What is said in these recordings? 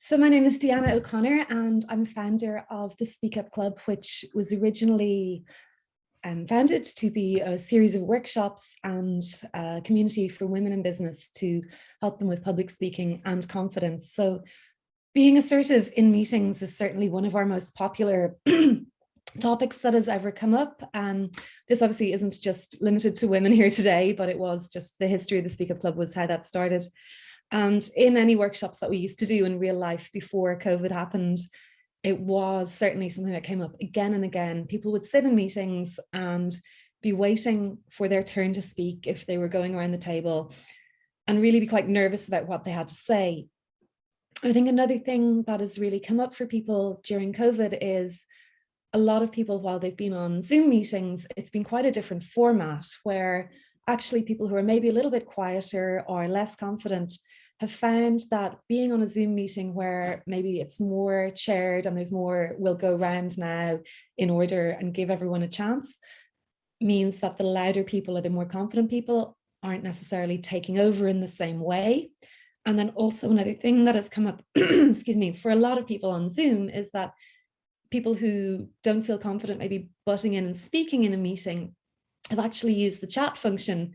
So my name is Deanna O'Connor and I'm a founder of the Speak Up Club, which was originally founded to be a series of workshops and a community for women in business to help them with public speaking and confidence. So being assertive in meetings is certainly one of our most popular topics that has ever come up. This obviously isn't just limited to women here today, but it was just the history of the Speak Up Club was how that started. And in any workshops that we used to do in real life before COVID happened, it was certainly something that came up again and again. People would sit in meetings and be waiting for their turn to speak if they were going around the table and really be quite nervous about what they had to say. I think another thing that has really come up for people during COVID is a lot of people, while they've been on Zoom meetings, it's been quite a different format where actually people who are maybe a little bit quieter or less confident have found that being on a Zoom meeting where maybe it's more chaired and there's more, we'll go round now in order and give everyone a chance, means that the louder people or the more confident people aren't necessarily taking over in the same way. And then also another thing that has come up, excuse me, for a lot of people on Zoom is that people who don't feel confident maybe butting in and speaking in a meeting have actually used the chat function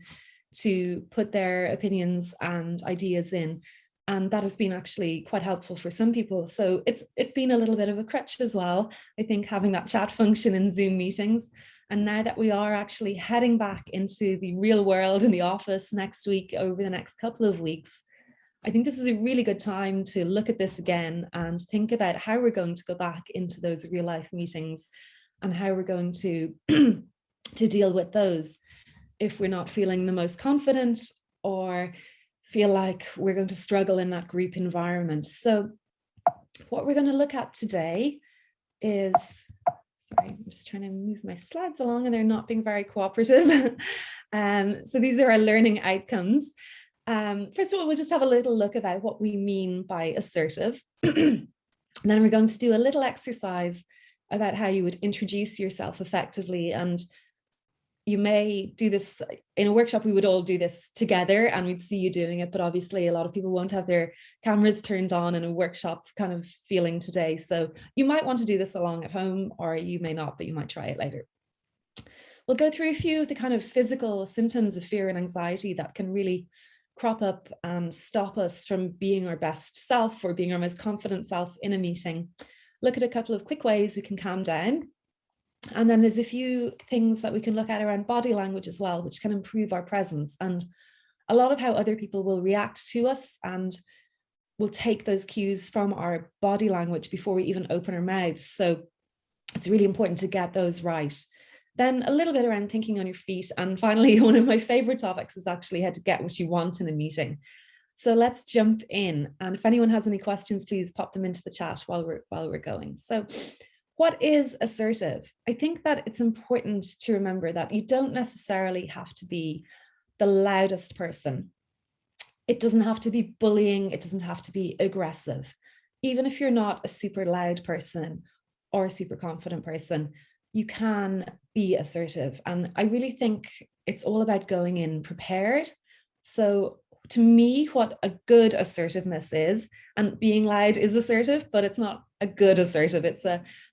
to put their opinions and ideas in. And that has been actually quite helpful for some people. So it's been a little bit of a crutch as well, I think, having that chat function in Zoom meetings. And now that we are actually heading back into the real world in the office next week, over the next couple of weeks, I think this is a really good time to look at this again and think about how we're going to go back into those real life meetings and how we're going to deal with those if we're not feeling the most confident or feel like we're going to struggle in that group environment. So what we're going to look at today is, sorry, I'm just trying to move my slides along and they're not being very cooperative. So these are our learning outcomes. First of all, we'll just have a little look about what we mean by assertive. And then we're going to do a little exercise about how you would introduce yourself effectively. And you may do this in a workshop. We would all do this together and we'd see you doing it, but obviously a lot of people won't have their cameras turned on in a workshop kind of feeling today. So you might want to do this along at home, or you may not, but you might try it later. We'll go through a few of the kind of physical symptoms of fear and anxiety that can really crop up and stop us from being our best self or being our most confident self in a meeting. Look at a couple of quick ways we can calm down. And then there's a few things that we can look at around body language as well, which can improve our presence and a lot of how other people will react to us, and we'll take those cues from our body language before we even open our mouths. So it's really important to get those right. Then a little bit around thinking on your feet. And finally, one of my favorite topics is actually how to get what you want in a meeting. So let's jump in. And if anyone has any questions, please pop them into the chat while we're going. So what is assertive? I think that it's important to remember that you don't necessarily have to be the loudest person. It doesn't have to be bullying. It doesn't have to be aggressive. Even if you're not a super loud person or a super confident person, you can be assertive. And I really think it's all about going in prepared. So to me, what a good assertiveness is, and being loud is assertive, but it's not a good assertive. It's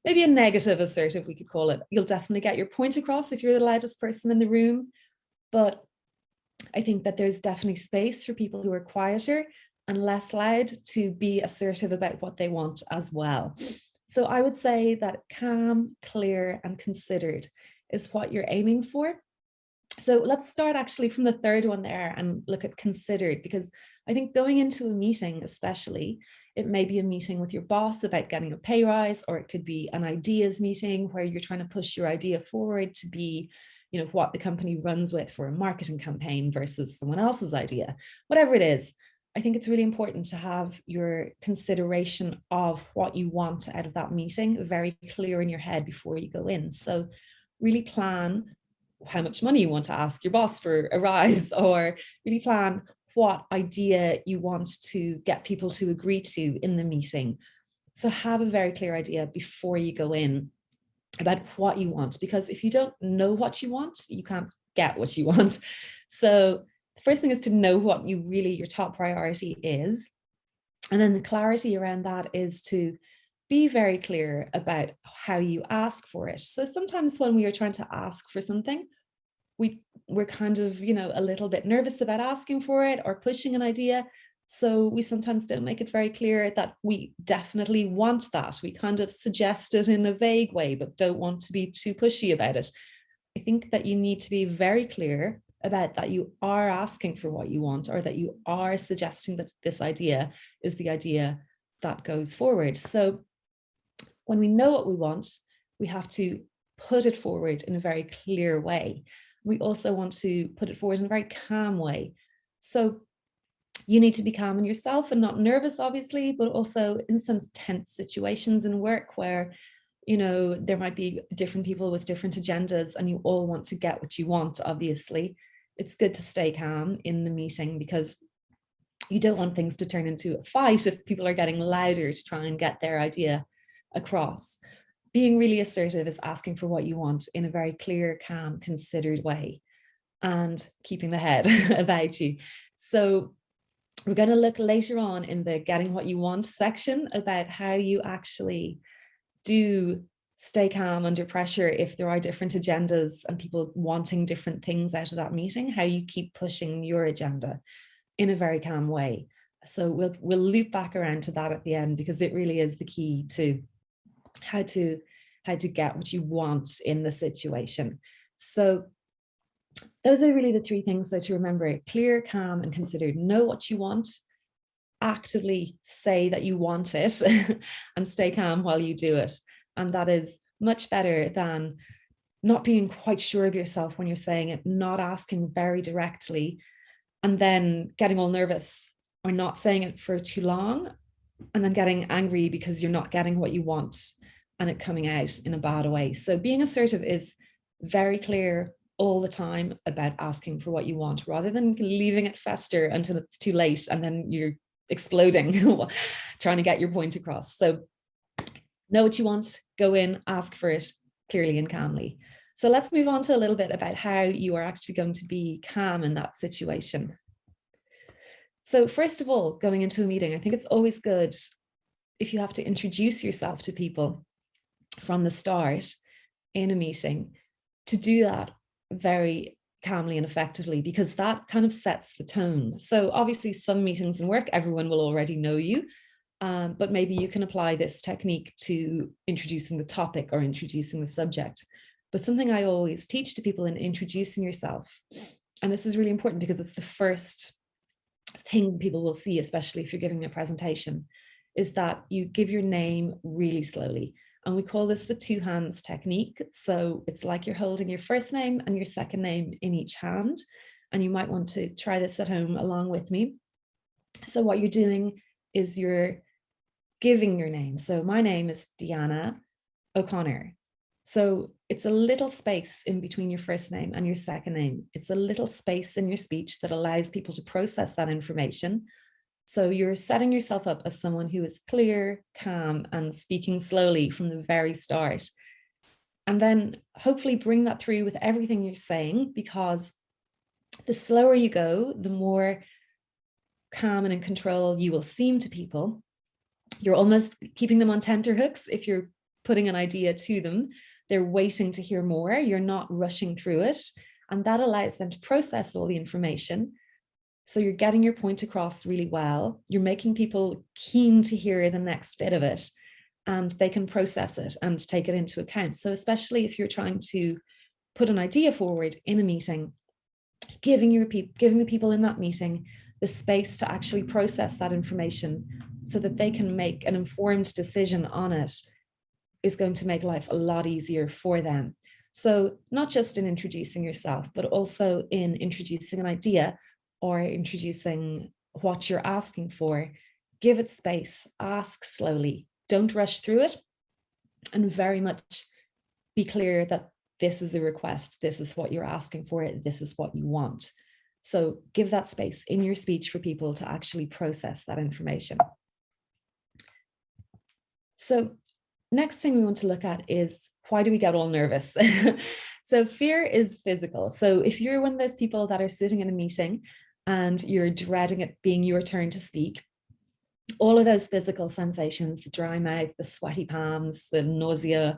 maybe a negative assertive, we could call it. You'll definitely get your point across if you're the loudest person in the room. But I think that there's definitely space for people who are quieter and less loud to be assertive about what they want as well. So I would say that calm, clear, and considered is what you're aiming for. So let's start actually from the third one there and look at considered, because I think going into a meeting, especially, it may be a meeting with your boss about getting a pay rise, or it could be an ideas meeting where you're trying to push your idea forward to be, you know, what the company runs with for a marketing campaign versus someone else's idea. Whatever it is, I think it's really important to have your consideration of what you want out of that meeting very clear in your head before you go in. So really plan how much money you want to ask your boss for a rise, or really plan what idea you want to get people to agree to in the meeting. So have a very clear idea before you go in about what you want, because if you don't know what you want, you can't get what you want. So the first thing is to know what your top priority is. And then the clarity around that is to be very clear about how you ask for it. So sometimes when we are trying to ask for something, we're kind of, a little bit nervous about asking for it or pushing an idea. So we sometimes don't make it very clear that we definitely want that. We kind of suggest it in a vague way, but don't want to be too pushy about it. I think that you need to be very clear about that you are asking for what you want, or that you are suggesting that this idea is the idea that goes forward. So when we know what we want, we have to put it forward in a very clear way. We also want to put it forward in a very calm way. So you need to be calm in yourself and not nervous, obviously, but also in some tense situations in work where, there might be different people with different agendas and you all want to get what you want, obviously. It's good to stay calm in the meeting because you don't want things to turn into a fight if people are getting louder to try and get their idea across. Being really assertive is asking for what you want in a very clear, calm, considered way, and keeping the head about you. So we're going to look later on in the getting what you want section about how you actually do stay calm under pressure if there are different agendas and people wanting different things out of that meeting, how you keep pushing your agenda in a very calm way. So we'll loop back around to that at the end, because it really is the key to how to get what you want in the situation. So those are really the three things that to remember: clear, calm, and considered. Know what you want, actively say that you want it, and stay calm while you do it. And that is much better than not being quite sure of yourself when you're saying it, not asking very directly, and then getting all nervous or not saying it for too long, and then getting angry because you're not getting what you want and it coming out in a bad way. So being assertive is very clear all the time about asking for what you want, rather than leaving it fester until it's too late and then you're exploding trying to get your point across. So know what you want, go in, ask for it clearly and calmly. So let's move on to a little bit about how you are actually going to be calm in that situation. So first of all, going into a meeting, I think it's always good if you have to introduce yourself to people from the start in a meeting, to do that very calmly and effectively, because that kind of sets the tone. So obviously some meetings in work, everyone will already know you, but maybe you can apply this technique to introducing the topic or introducing the subject. But something I always teach to people in introducing yourself, and this is really important because it's the first thing people will see, especially if you're giving a presentation, is that you give your name really slowly. And we call this the two hands technique. So it's like you're holding your first name and your second name in each hand. And you might want to try this at home along with me. So what you're doing is you're giving your name. So my name is Deanna O'Connor. So it's a little space in between your first name and your second name. It's a little space in your speech that allows people to process that information. So you're setting yourself up as someone who is clear, calm, and speaking slowly from the very start. And then hopefully bring that through with everything you're saying, because the slower you go, the more calm and in control you will seem to people. You're almost keeping them on tenterhooks. If you're putting an idea to them, they're waiting to hear more. You're not rushing through it. And that allows them to process all the information. So you're getting your point across really well. You're making people keen to hear the next bit of it, and they can process it and take it into account. So especially if you're trying to put an idea forward in a meeting, giving the people in that meeting the space to actually process that information so that they can make an informed decision on it is going to make life a lot easier for them. So not just in introducing yourself, but also in introducing an idea or introducing what you're asking for. Give it space, ask slowly, don't rush through it, and very much be clear that this is a request, this is what you're asking for, this is what you want. So give that space in your speech for people to actually process that information. So next thing we want to look at is, why do we get all nervous? So fear is physical. So if you're one of those people that are sitting in a meeting and you're dreading it being your turn to speak, All of those physical sensations, the dry mouth, the sweaty palms, the nausea,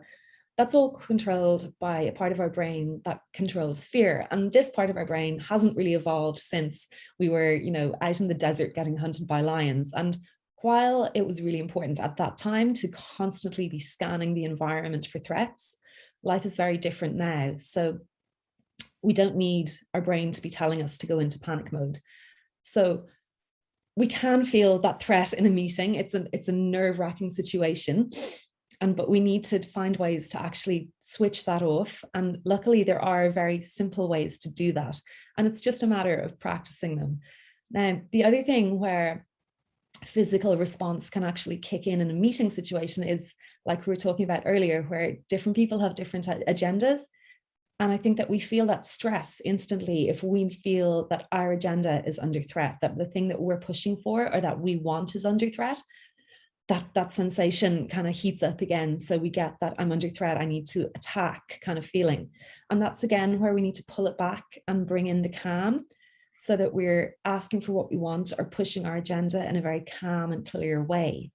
that's all controlled by a part of our brain that controls fear. And this part of our brain hasn't really evolved since we were, out in the desert getting hunted by lions. And while it was really important at that time to constantly be scanning the environment for threats, life is very different now. So we don't need our brain to be telling us to go into panic mode. So we can feel that threat in a meeting. It's a nerve-wracking situation. But we need to find ways to actually switch that off. And luckily, there are very simple ways to do that. And it's just a matter of practicing them. Now, the other thing where physical response can actually kick in a meeting situation is, like we were talking about earlier, where different people have different agendas. And I think that we feel that stress instantly if we feel that our agenda is under threat, that the thing that we're pushing for or that we want is under threat. That sensation kind of heats up again. So we get that I'm under threat, I need to attack kind of feeling. And that's again where we need to pull it back and bring in the calm so that we're asking for what we want or pushing our agenda in a very calm and clear way.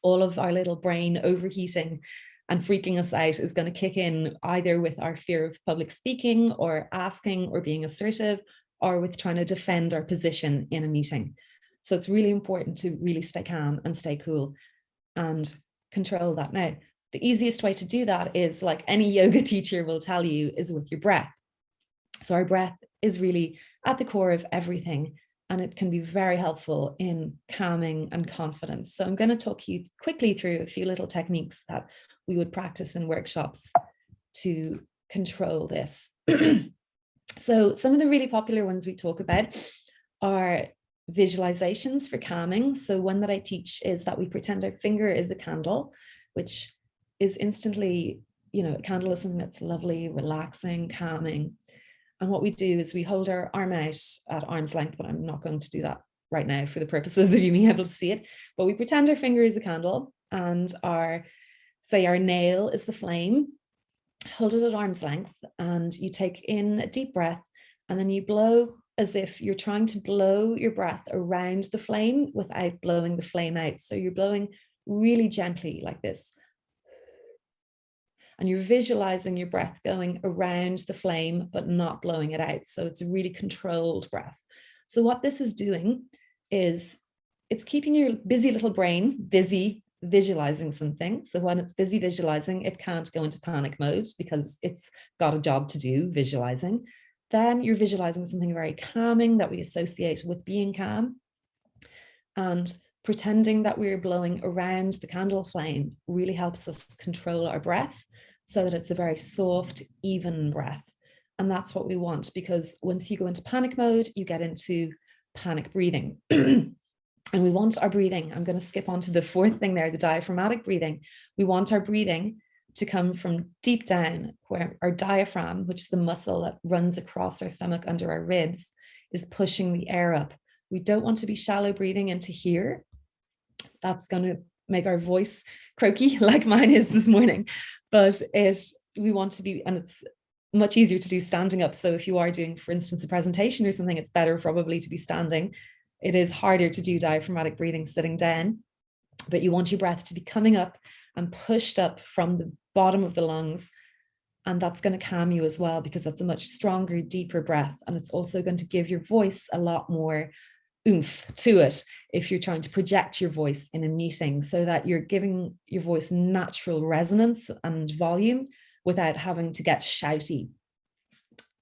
All of our little brain overheating and freaking us out is going to kick in either with our fear of public speaking or asking or being assertive, or with trying to defend our position in a meeting. So it's really important to really stay calm and stay cool and control that. Now, the easiest way to do that is, like any yoga teacher will tell you, is with your breath. So our breath is really at the core of everything, and it can be very helpful in calming and confidence. So I'm going to talk you quickly through a few little techniques that we would practice in workshops to control this. So some of the really popular ones we talk about are visualizations for calming. So one that I teach is that we pretend our finger is a candle, which is instantly, a candle is something that's lovely, relaxing, calming. And what we do is we hold our arm out at arm's length, but I'm not going to do that right now for the purposes of you being able to see it. But we pretend our finger is a candle and our nail is the flame. Hold it at arm's length and you take in a deep breath, and then you blow as if you're trying to blow your breath around the flame without blowing the flame out. So you're blowing really gently like this. And you're visualizing your breath going around the flame, but not blowing it out. So it's a really controlled breath. So what this is doing is it's keeping your busy little brain busy visualizing something. So when it's busy visualizing, it can't go into panic mode because it's got a job to do visualizing. Then you're visualizing something very calming that we associate with being calm. And pretending that we're blowing around the candle flame really helps us control our breath so that it's a very soft, even breath. And that's what we want, because once you go into panic mode, you get into panic breathing. And we want our breathing, I'm going to skip on to the fourth thing there, the diaphragmatic breathing. We want our breathing to come from deep down, where our diaphragm, which is the muscle that runs across our stomach under our ribs, is pushing the air up. We don't want to be shallow breathing into here. That's going to make our voice croaky like mine is this morning. But we want to be, and it's much easier to do standing up. So if you are doing, for instance, a presentation or something, it's better probably to be standing. It is harder to do diaphragmatic breathing sitting down, but you want your breath to be coming up and pushed up from the bottom of the lungs. And that's going to calm you as well, because that's a much stronger, deeper breath. And it's also going to give your voice a lot more oomph to it if you're trying to project your voice in a meeting, so that you're giving your voice natural resonance and volume without having to get shouty.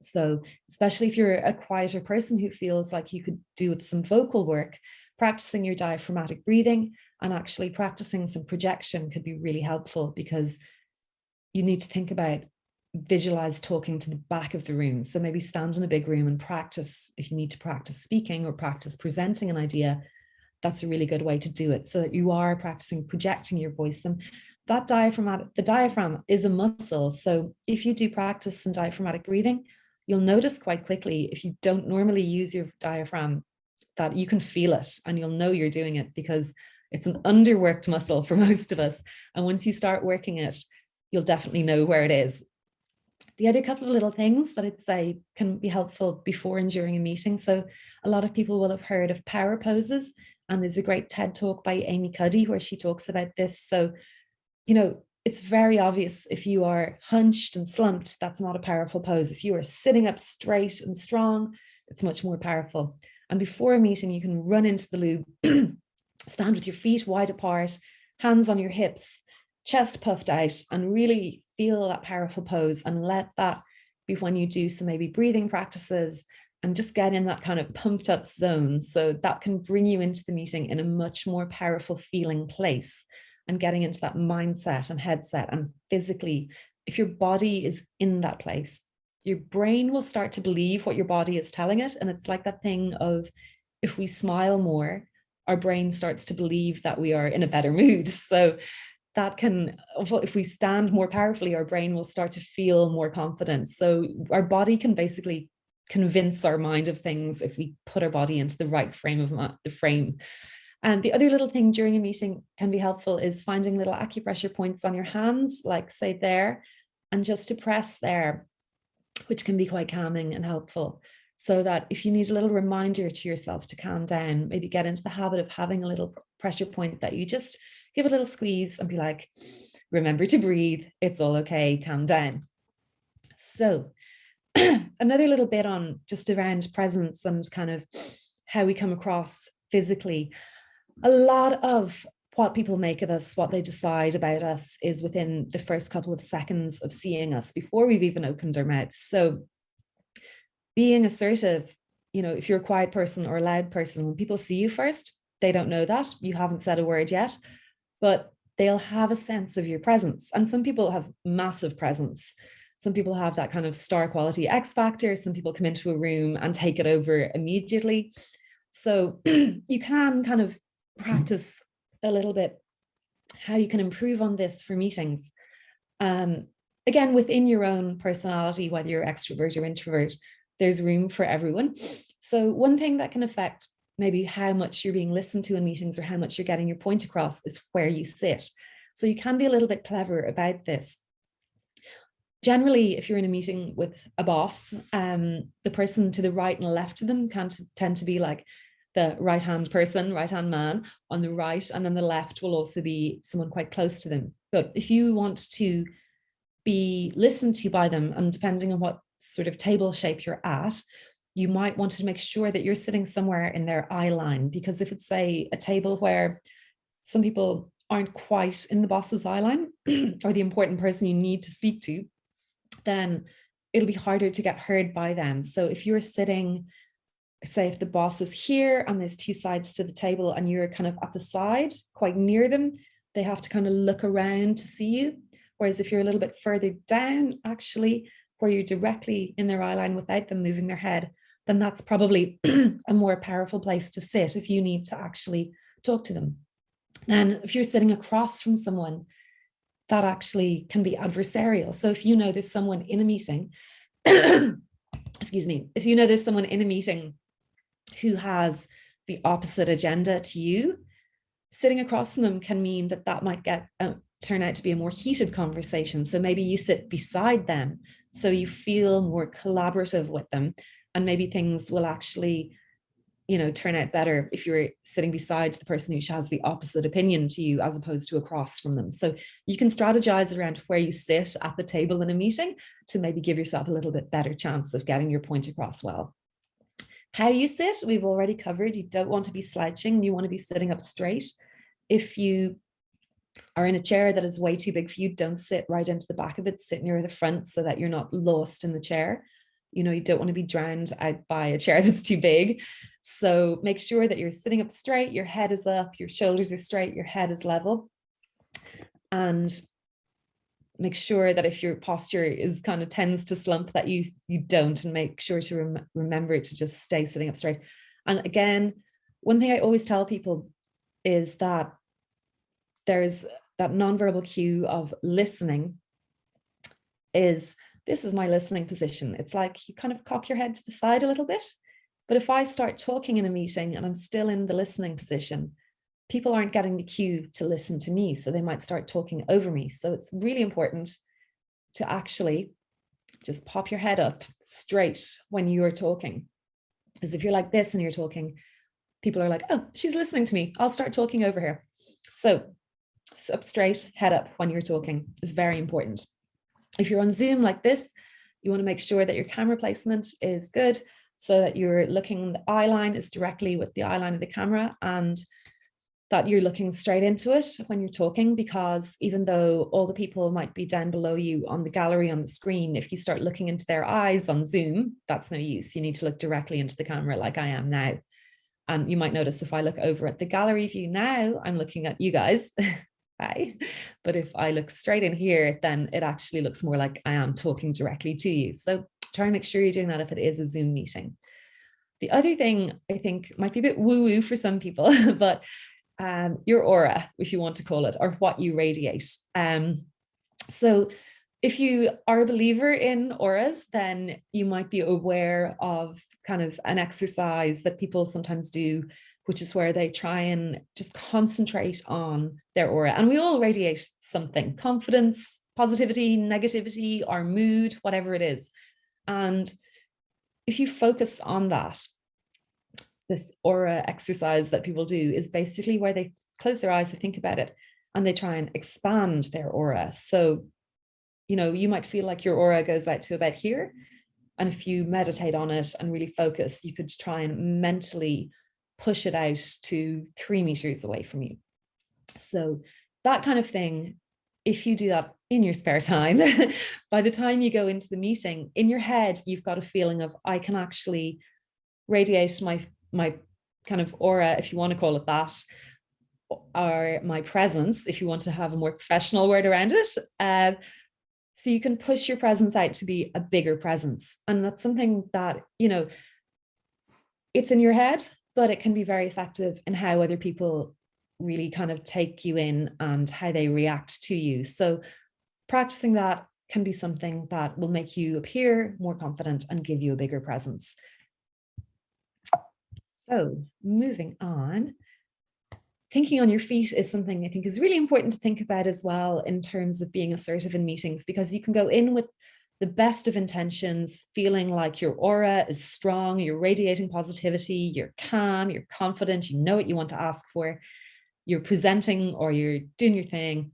So especially if you're a quieter person who feels like you could do with some vocal work, practicing your diaphragmatic breathing and actually practicing some projection could be really helpful, because you need to think about, visualize talking to the back of the room. So maybe stand in a big room and practice. If you need to practice speaking or practice presenting an idea, that's a really good way to do it, so that you are practicing projecting your voice. And that the diaphragm is a muscle. So if you do practice some diaphragmatic breathing, you'll notice quite quickly, if you don't normally use your diaphragm, that you can feel it and you'll know you're doing it, because it's an underworked muscle for most of us. And once you start working it, you'll definitely know where it is. The other couple of little things that I'd say can be helpful before and during a meeting. So a lot of people will have heard of power poses. And there's a great TED talk by Amy Cuddy where she talks about this. So, it's very obvious if you are hunched and slumped, that's not a powerful pose. If you are sitting up straight and strong, it's much more powerful. And before a meeting, you can run into the loo, stand with your feet wide apart, hands on your hips, chest puffed out, and really feel that powerful pose, and let that be when you do some maybe breathing practices and just get in that kind of pumped up zone. So that can bring you into the meeting in a much more powerful feeling place, and getting into that mindset and headset. And physically, if your body is in that place, your brain will start to believe what your body is telling it. And it's like that thing of, if we smile more, our brain starts to believe that we are in a better mood. So that can, if we stand more powerfully, our brain will start to feel more confident. So our body can basically convince our mind of things if we put our body into the right frame of the frame. And the other little thing during a meeting can be helpful is finding little acupressure points on your hands, like say there, and just to press there, which can be quite calming and helpful. So that if you need a little reminder to yourself to calm down, maybe get into the habit of having a little pressure point that you just give a little squeeze and be like, remember to breathe, it's all okay, calm down. So another little bit on just around presence and kind of how we come across physically. A lot of what people make of us, what they decide about us, is within the first couple of seconds of seeing us before we've even opened our mouth. So being assertive, if you're a quiet person or a loud person, when people see you first, they don't know that. You haven't said a word yet, but they'll have a sense of your presence. And some people have massive presence. Some people have that kind of star quality X factor. Some people come into a room and take it over immediately. So you can kind of practice a little bit how you can improve on this for meetings. Again, within your own personality, whether you're extrovert or introvert, there's room for everyone. So one thing that can affect maybe how much you're being listened to in meetings or how much you're getting your point across is where you sit. So you can be a little bit clever about this. Generally, if you're in a meeting with a boss, the person to the right and left of them can tend to be like the right-hand person, right-hand man on the right, and then the left will also be someone quite close to them. But if you want to be listened to by them, and depending on what sort of table shape you're at, you might want to make sure that you're sitting somewhere in their eye line, because if it's, say, a table where some people aren't quite in the boss's eye line or the important person you need to speak to, then it'll be harder to get heard by them. So if you're sitting, say if the boss is here and there's two sides to the table and you're kind of at the side, quite near them, they have to kind of look around to see you. Whereas if you're a little bit further down, actually, where you're directly in their eye line without them moving their head, then that's probably a more powerful place to sit if you need to actually talk to them. And if you're sitting across from someone, that actually can be adversarial. So if you know there's someone in a meeting, excuse me, if you know there's someone in a meeting who has the opposite agenda to you, sitting across from them can mean that that might turn out to be a more heated conversation. So maybe you sit beside them so you feel more collaborative with them, and maybe things will actually, turn out better if you're sitting beside the person who has the opposite opinion to you as opposed to across from them. So you can strategize around where you sit at the table in a meeting to maybe give yourself a little bit better chance of getting your point across well. How you sit, we've already covered. You don't want to be slouching. You want to be sitting up straight. If you are in a chair that is way too big for you, don't sit right into the back of it. Sit near the front so that you're not lost in the chair. You don't want to be drowned out by a chair that's too big. So make sure that you're sitting up straight, your head is up, your shoulders are straight, your head is level. And make sure that if your posture is kind of tends to slump, that you don't, and make sure to remember to just stay sitting up straight. And again, one thing I always tell people is that there's that nonverbal cue of listening is, this is my listening position. It's like you kind of cock your head to the side a little bit. But if I start talking in a meeting and I'm still in the listening position, people aren't getting the cue to listen to me. So they might start talking over me. So it's really important to actually just pop your head up straight when you're talking. Because if you're like this and you're talking, people are like, oh, she's listening to me, I'll start talking over her. So up straight, head up when you're talking is very important. If you're on Zoom like this, you want to make sure that your camera placement is good so that you're looking, the eye line is directly with the eye line of the camera, and that you're looking straight into it when you're talking, because even though all the people might be down below you on the gallery on the screen, if you start looking into their eyes on Zoom, that's no use. You need to look directly into the camera like I am now. And you might notice if I look over at the gallery view now, I'm looking at you guys. Hi. But if I look straight in here, then it actually looks more like I am talking directly to you. So try and make sure you're doing that if it is a Zoom meeting. The other thing I think might be a bit woo-woo for some people, but your aura, if you want to call it, or what you radiate. So if you are a believer in auras, then you might be aware of kind of an exercise that people sometimes do, which is where they try and just concentrate on their aura. And we all radiate something: confidence, positivity, negativity, our mood, whatever it is. And if you focus on that, this aura exercise that people do is basically where they close their eyes, they think about it, and they try and expand their aura. So, you know, you might feel like your aura goes out to about here. And if you meditate on it and really focus, you could try and mentally push it out to 3 meters away from you. So that kind of thing, if you do that in your spare time, by the time you go into the meeting, in your head, you've got a feeling of, I can actually radiate my kind of aura, if you want to call it that, or my presence, if you want to have a more professional word around it. So you can push your presence out to be a bigger presence. And that's something that, you know, it's in your head, but it can be very effective in how other people really kind of take you in and how they react to you. So practicing that can be something that will make you appear more confident and give you a bigger presence. So moving on, thinking on your feet is something I think is really important to think about as well in terms of being assertive in meetings, because you can go in with the best of intentions, feeling like your aura is strong, you're radiating positivity, you're calm, you're confident, you know what you want to ask for, you're presenting or you're doing your thing.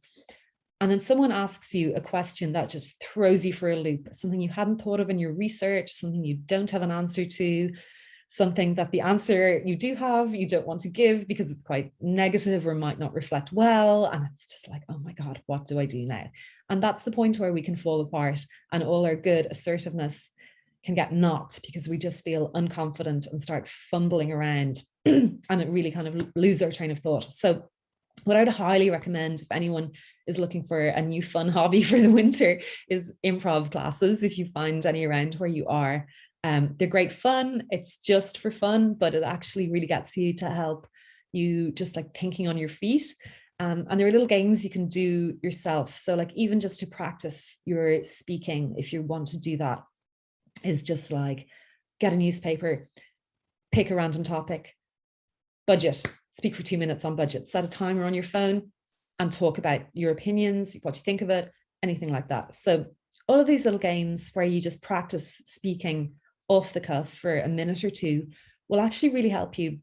And then someone asks you a question that just throws you for a loop, something you hadn't thought of in your research, something you don't have an answer to, something that the answer you do have, you don't want to give because it's quite negative or might not reflect well. And it's just like, oh my God, what do I do now? And that's the point where we can fall apart and all our good assertiveness can get knocked because we just feel unconfident and start fumbling around and it really kind of lose our train of thought. So what I would highly recommend if anyone is looking for a new fun hobby for the winter is improv classes, if you find any around where you are. They're great fun. It's just for fun, but it actually really gets you to help you just like thinking on your feet. And there are little games you can do yourself. So like even just to practice your speaking, if you want to do that, is just like get a newspaper, pick a random topic, budget, speak for 2 minutes on budget, set a timer on your phone and talk about your opinions, what you think of it, anything like that. So all of these little games where you just practice speaking off the cuff for a minute or two will actually really help you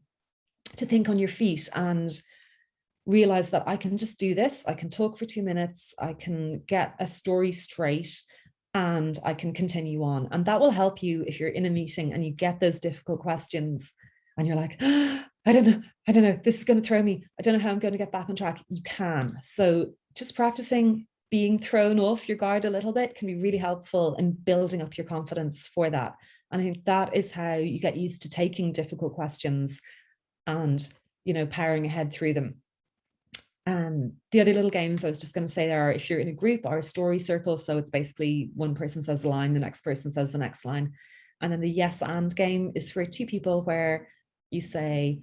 to think on your feet and realize that I can just do this. I can talk for 2 minutes. I can get a story straight and I can continue on. And that will help you if you're in a meeting and you get those difficult questions and you're like, oh, I don't know, this is going to throw me. I don't know how I'm going to get back on track. You can. So just practicing being thrown off your guard a little bit can be really helpful in building up your confidence for that. And I think that is how you get used to taking difficult questions and, you know, powering ahead through them. The other little games I was just going to say are if you're in a group or a story circle. So it's basically one person says a line, the next person says the next line. And then the yes and game is for 2 people where you say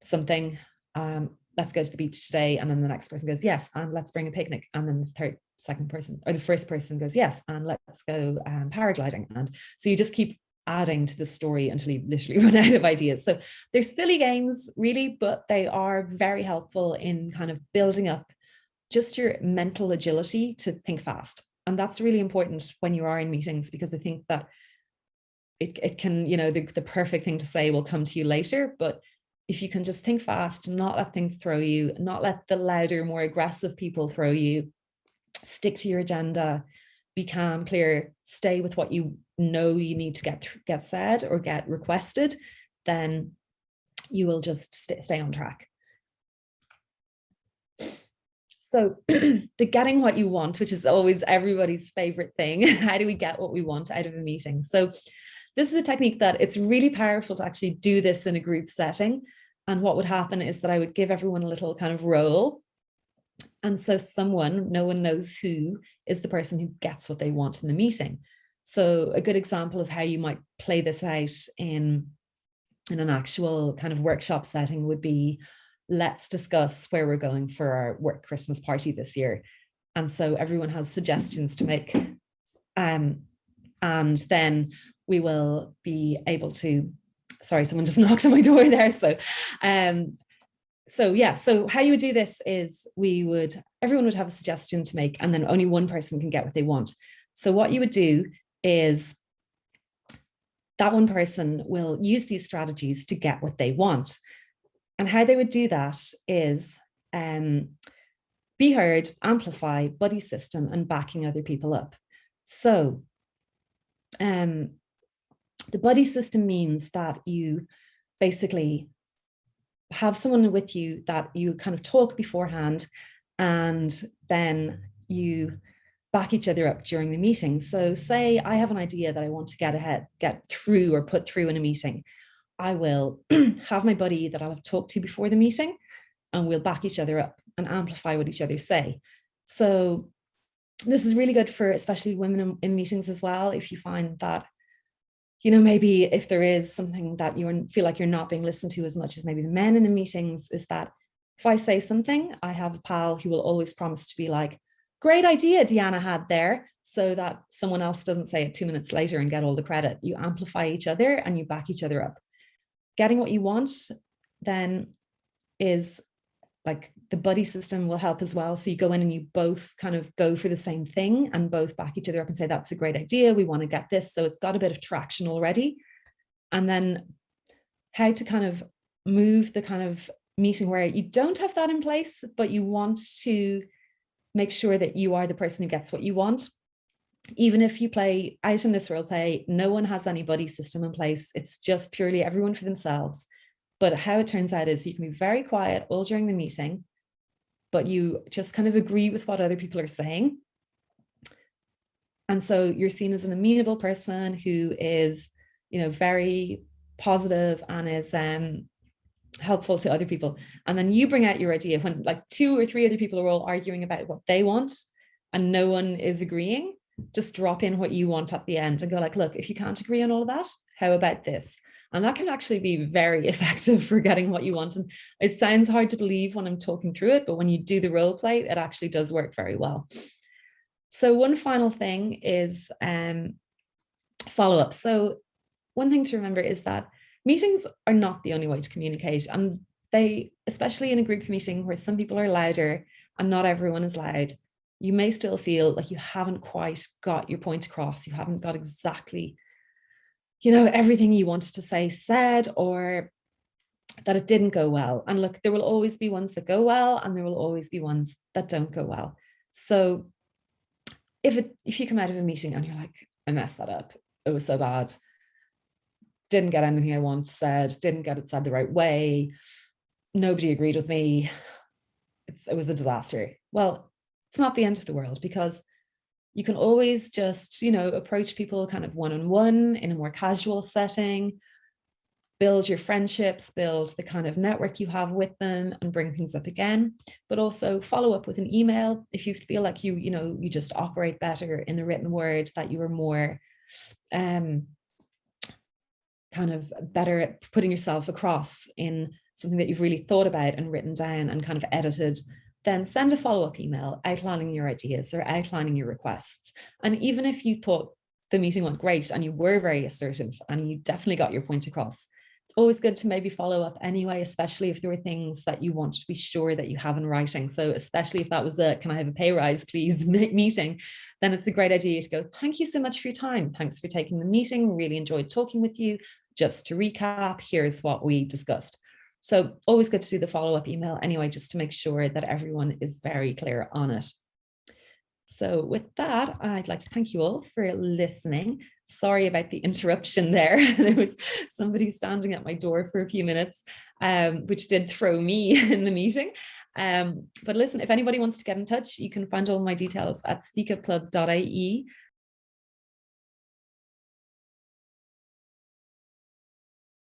something, let's go to the beach today. And then the next person goes, yes, and let's bring a picnic. And then the second person or the first person goes, yes, and let's go paragliding. And so you just keep adding to the story until you literally run out of ideas. So they're silly games really, but they are very helpful in kind of building up just your mental agility to think fast. And that's really important when you are in meetings, because I think that it can, you know, the perfect thing to say will come to you later, but if you can just think fast, not let things throw you, not let the louder, more aggressive people throw you, stick to your agenda, be calm, clear, stay with what you know you need to get said or get requested, then you will just stay on track. So the getting what you want, which is always everybody's favorite thing. How do we get what we want out of a meeting? So this is a technique that it's really powerful to actually do this in a group setting. And what would happen is that I would give everyone a little kind of role. And so no one knows who is the person who gets what they want in the meeting. So a good example of how you might play this out in an actual kind of workshop setting would be, let's discuss where we're going for our work Christmas party this year. And so everyone has suggestions to make. And then we will be able to, sorry, someone just knocked on my door there. So how you would do this is everyone would have a suggestion to make, and then only one person can get what they want. So what you would do is that one person will use these strategies to get what they want. And how they would do that is be heard, amplify, buddy system, and backing other people up. So the buddy system means that you basically have someone with you that you kind of talk beforehand, and then you back each other up during the meeting. So say I have an idea that I want to get through or put through in a meeting. I will have my buddy that I'll have talked to before the meeting, and we'll back each other up and amplify what each other say. So this is really good for especially women in meetings as well. If you find that, maybe if there is something that you feel like you're not being listened to as much as maybe the men in the meetings, is that if I say something, I have a pal who will always promise to be like, great idea Deanna had there, so that someone else doesn't say it 2 minutes later and get all the credit. You amplify each other and you back each other up. Getting what you want then is like the buddy system will help as well. So you go in and you both kind of go for the same thing and both back each other up and say, that's a great idea, we want to get this. So it's got a bit of traction already. And then how to kind of move the kind of meeting where you don't have that in place, but you want to make sure that you are the person who gets what you want. Even if you play out in this role play, no one has any buddy system in place. It's just purely everyone for themselves. But how it turns out is you can be very quiet all during the meeting, but you just kind of agree with what other people are saying. And so you're seen as an amenable person who is, very positive and is helpful to other people. And then you bring out your idea when like 2 or 3 other people are all arguing about what they want and no one is agreeing. Just drop in what you want at the end and go like, look, if you can't agree on all of that, how about this? And that can actually be very effective for getting what you want. And it sounds hard to believe when I'm talking through it, but when you do the role play, it actually does work very well. So one final thing is follow-up. So one thing to remember is that meetings are not the only way to communicate. And they, especially in a group meeting where some people are louder and not everyone is loud, you may still feel like you haven't quite got your point across. You haven't got exactly, everything you wanted to say said, or that it didn't go well. And look, there will always be ones that go well and there will always be ones that don't go well. So if you come out of a meeting and you're like, I messed that up, it was so bad, didn't get anything I want said, didn't get it said the right way, nobody agreed with me, it was a disaster. Well, it's not the end of the world, because you can always just, approach people kind of one-on-one in a more casual setting, build your friendships, build the kind of network you have with them and bring things up again, but also follow up with an email. If you feel like you just operate better in the written word, that you are more kind of better at putting yourself across in something that you've really thought about and written down and kind of edited, then send a follow-up email outlining your ideas or outlining your requests. And even if you thought the meeting went great and you were very assertive and you definitely got your point across, it's always good to maybe follow up anyway, especially if there were things that you want to be sure that you have in writing. So especially if that was a, can I have a pay rise, please, meeting, then it's a great idea to go, thank you so much for your time. Thanks for taking the meeting. Really enjoyed talking with you. Just to recap, here's what we discussed. So always good to do the follow-up email anyway, just to make sure that everyone is very clear on it. So with that, I'd like to thank you all for listening. Sorry about the interruption there. There was somebody standing at my door for a few minutes, which did throw me in the meeting. But listen, if anybody wants to get in touch, you can find all my details at speakupclub.ie.